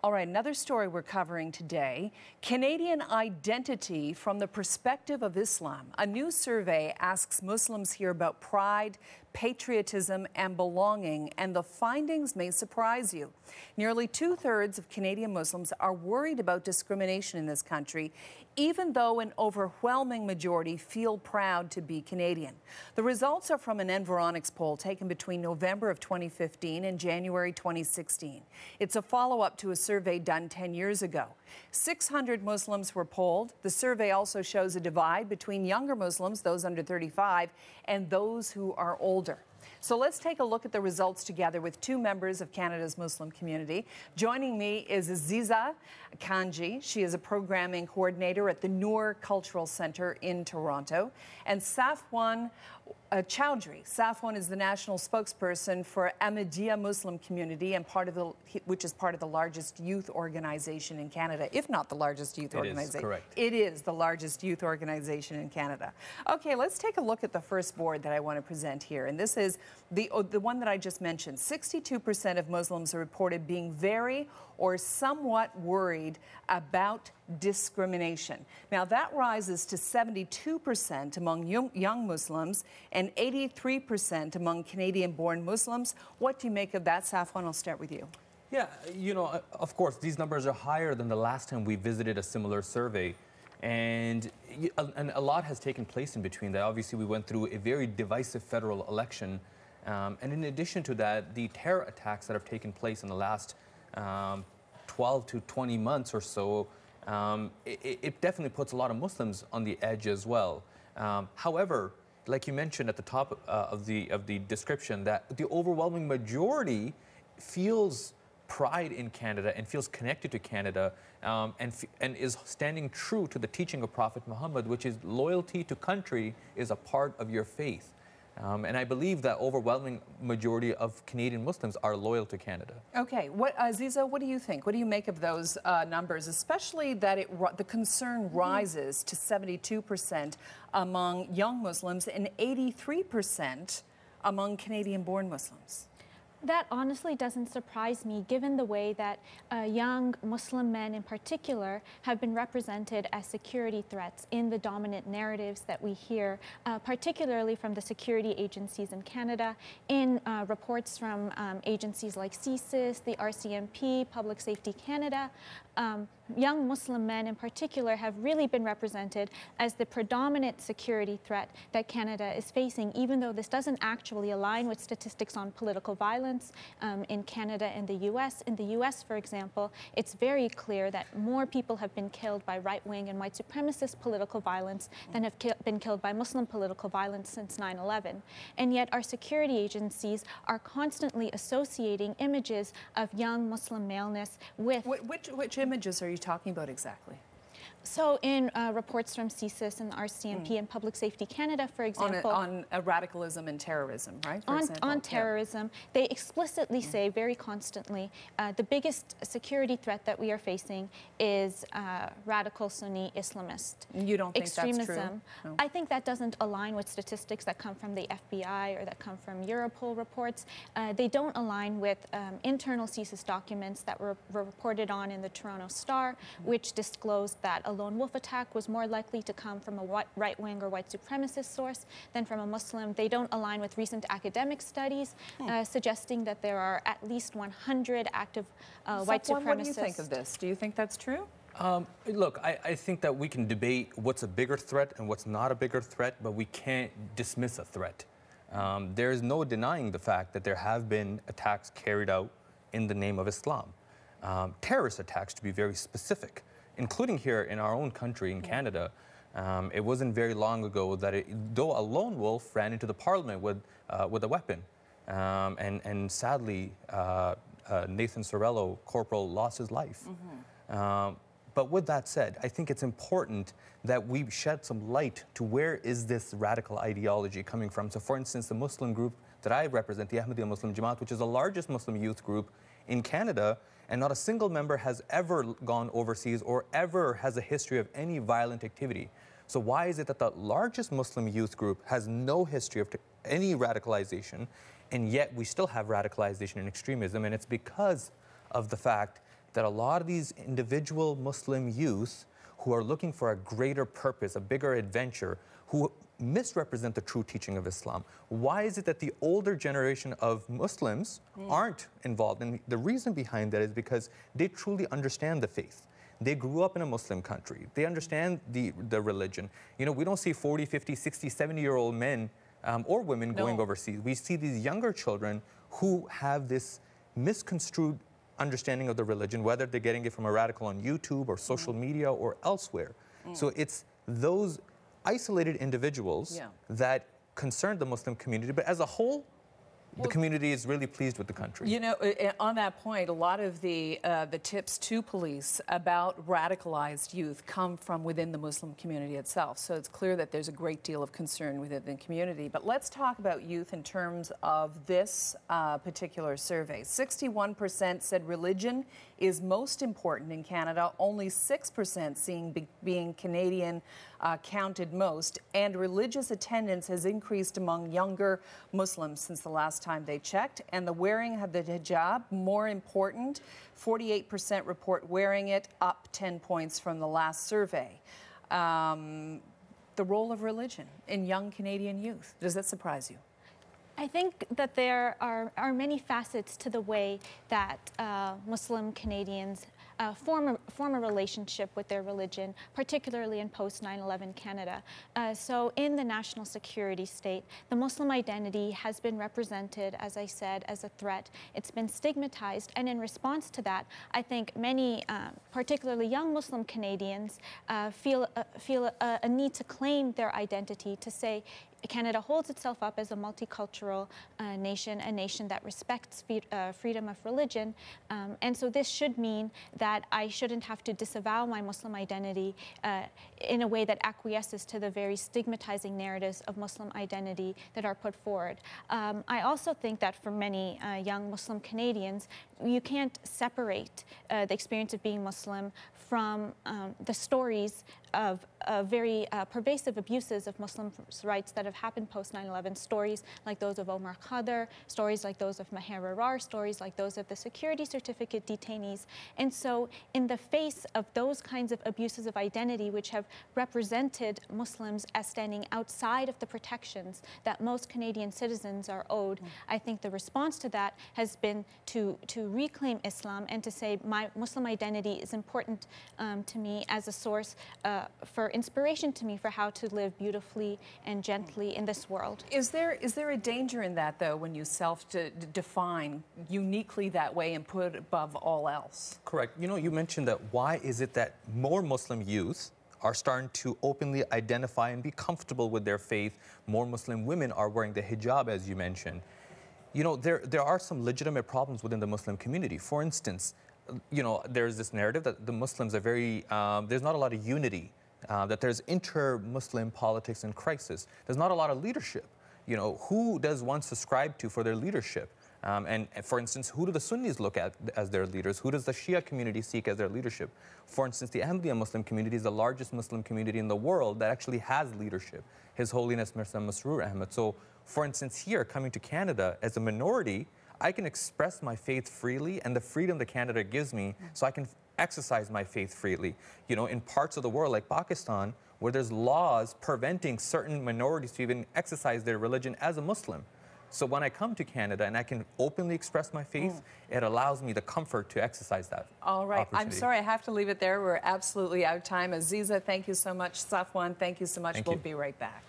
All right, another story we're covering today, Canadian identity from the perspective of Islam. A new survey asks Muslims here about pride, patriotism, and belonging, and the findings may surprise you. Nearly 2/3 of Canadian Muslims are worried about discrimination in this country, even though an overwhelming majority feel proud to be Canadian. The results are from an Environics poll taken between November of 2015 and January 2016. It's a follow-up to a survey done 10 years ago. 600 Muslims were polled. The survey also shows a divide between younger Muslims, those under 35, and those who are older. So let's take a look at the results together with two members of Canada's Muslim community. Joining me is Aziza Kanji. She is a programming coordinator at the Noor Cultural Centre in Toronto. And Safwan Chowdhury. Safwan is the national spokesperson for Ahmadiyya Muslim community and which is part of the largest youth organization in Canada, if not the largest youth organization. It is, correct. It is the largest youth organization in Canada. Okay, let's take a look at the first board that I want to present here. And this is the one that I just mentioned. 62% of Muslims are reported being very or somewhat worried about discrimination. Now that rises to 72% among young Muslims and 83% among Canadian-born Muslims. What do you make of that, Safwan? I'll start with you. Yeah, you know, of course, these numbers are higher than the last time we visited a similar survey. And a lot has taken place in between that. Obviously, we went through a very divisive federal election. And in addition to that, the terror attacks that have taken place in the last 12 to 20 months or so, it definitely puts a lot of Muslims on the edge as well. However, like you mentioned at the top of the description, that the overwhelming majority feels pride in Canada and feels connected to Canada and is standing true to the teaching of Prophet Muhammad, which is loyalty to country is a part of your faith. And I believe that overwhelming majority of Canadian Muslims are loyal to Canada. Okay, Aziza, what do you think? What do you make of those numbers, especially that the concern rises to 72% among young Muslims and 83% among Canadian-born Muslims? That honestly doesn't surprise me, given the way that young Muslim men in particular have been represented as security threats in the dominant narratives that we hear, particularly from the security agencies in Canada, in reports from agencies like CSIS, the RCMP, Public Safety Canada. Young Muslim men in particular have really been represented as the predominant security threat that Canada is facing, even though this doesn't actually align with statistics on political violence in Canada and the US. In the US, for example, it's very clear that more people have been killed by right-wing and white supremacist political violence than have been killed by Muslim political violence since 9/11. And yet our security agencies are constantly associating images of young Muslim maleness with... Which images are you talking about exactly? So in reports from CSIS and RCMP and Public Safety Canada, for example... On radicalism and terrorism, right? On terrorism, they explicitly say very constantly the biggest security threat that we are facing is radical Sunni Islamist You don't think extremism. That's true? No. I think that doesn't align with statistics that come from the FBI or that come from Europol reports. They don't align with internal CSIS documents that were reported on in the Toronto Star, which disclosed that a lone wolf attack was more likely to come from a right-wing or white supremacist source than from a Muslim. They don't align with recent academic studies suggesting that there are at least 100 active white supremacists. What do you think of this? Do you think that's true? Look, I think that we can debate what's a bigger threat and what's not a bigger threat, but we can't dismiss a threat. There is no denying the fact that there have been attacks carried out in the name of Islam. Terrorist attacks, to be very specific, including here in our own country, in Canada. It wasn't very long ago that though a lone wolf ran into the parliament with a weapon, and sadly, Nathan Sorello, corporal, lost his life. But with that said, I think it's important that we shed some light to where is this radical ideology coming from. So for instance, the Muslim group that I represent, the Ahmadiyya Muslim Jama'at, which is the largest Muslim youth group in Canada, and not a single member has ever gone overseas or ever has a history of any violent activity. So why is it that the largest Muslim youth group has no history of any radicalization, and yet we still have radicalization and extremism? And it's because of the fact that a lot of these individual Muslim youth who are looking for a greater purpose, a bigger adventure, who misrepresent the true teaching of Islam. Why is it that the older generation of Muslims aren't involved? And the reason behind that is because they truly understand the faith. They grew up in a Muslim country. They understand the religion. You know, we don't see 40, 50, 60, 70-year-old men or women going overseas. We see these younger children who have this misconstrued understanding of the religion, whether they're getting it from a radical on YouTube or social media or elsewhere. So it's those isolated individuals that concern the Muslim community, but as a whole, the community is really pleased with the country. You know, on that point, a lot of the tips to police about radicalized youth come from within the Muslim community itself. So it's clear that there's a great deal of concern within the community. But let's talk about youth in terms of this particular survey. 61% said religion is most important in Canada. Only 6% seeing being Canadian counted most. And religious attendance has increased among younger Muslims since the last time they checked. And the wearing of the hijab, more important, 48% report wearing it, up 10 points from the last survey. The role of religion in young Canadian youth, does that surprise you? I think that there are many facets to the way that Muslim Canadians form a relationship with their religion, particularly in post-9/11 Canada. So in the national security state, the Muslim identity has been represented, as I said, as a threat. It's been stigmatized, and in response to that, I think many, particularly young Muslim Canadians, feel a need to claim their identity, to say, Canada holds itself up as a multicultural nation, a nation that respects freedom of religion. And so this should mean that I shouldn't have to disavow my Muslim identity in a way that acquiesces to the very stigmatizing narratives of Muslim identity that are put forward. I also think that for many young Muslim Canadians, you can't separate the experience of being Muslim from the stories of very pervasive abuses of Muslim rights that have happened post 9/11, stories like those of Omar Khadr, stories like those of Maher Arar, stories like those of the security certificate detainees. And so in the face of those kinds of abuses of identity, which have represented Muslims as standing outside of the protections that most Canadian citizens are owed, I think the response to that has been to reclaim Islam and to say my Muslim identity is important to me as a source for inspiration to me for how to live beautifully and gently in this world. Is there a danger in that, though, when you self-define uniquely that way and put it above all else? Correct. You know, you mentioned that why is it that more Muslim youth are starting to openly identify and be comfortable with their faith? More Muslim women are wearing the hijab, as you mentioned. You know, there are some legitimate problems within the Muslim community. For instance, you know, there's this narrative that the Muslims are very, there's not a lot of unity, that there's inter-Muslim politics in crisis. There's not a lot of leadership. You know, who does one subscribe to for their leadership? And for instance, who do the Sunnis look at as their leaders? Who does the Shia community seek as their leadership? For instance, the Ahmadiyya Muslim community is the largest Muslim community in the world that actually has leadership. His Holiness Mirza Masroor Ahmad. So, for instance, here, coming to Canada as a minority, I can express my faith freely, and the freedom that Canada gives me, so I can exercise my faith freely. You know, in parts of the world like Pakistan, where there's laws preventing certain minorities to even exercise their religion as a Muslim. So when I come to Canada and I can openly express my faith, it allows me the comfort to exercise that. All right. I'm sorry, I have to leave it there. We're absolutely out of time. Aziza, thank you so much. Safwan, thank you so much. We'll be right back.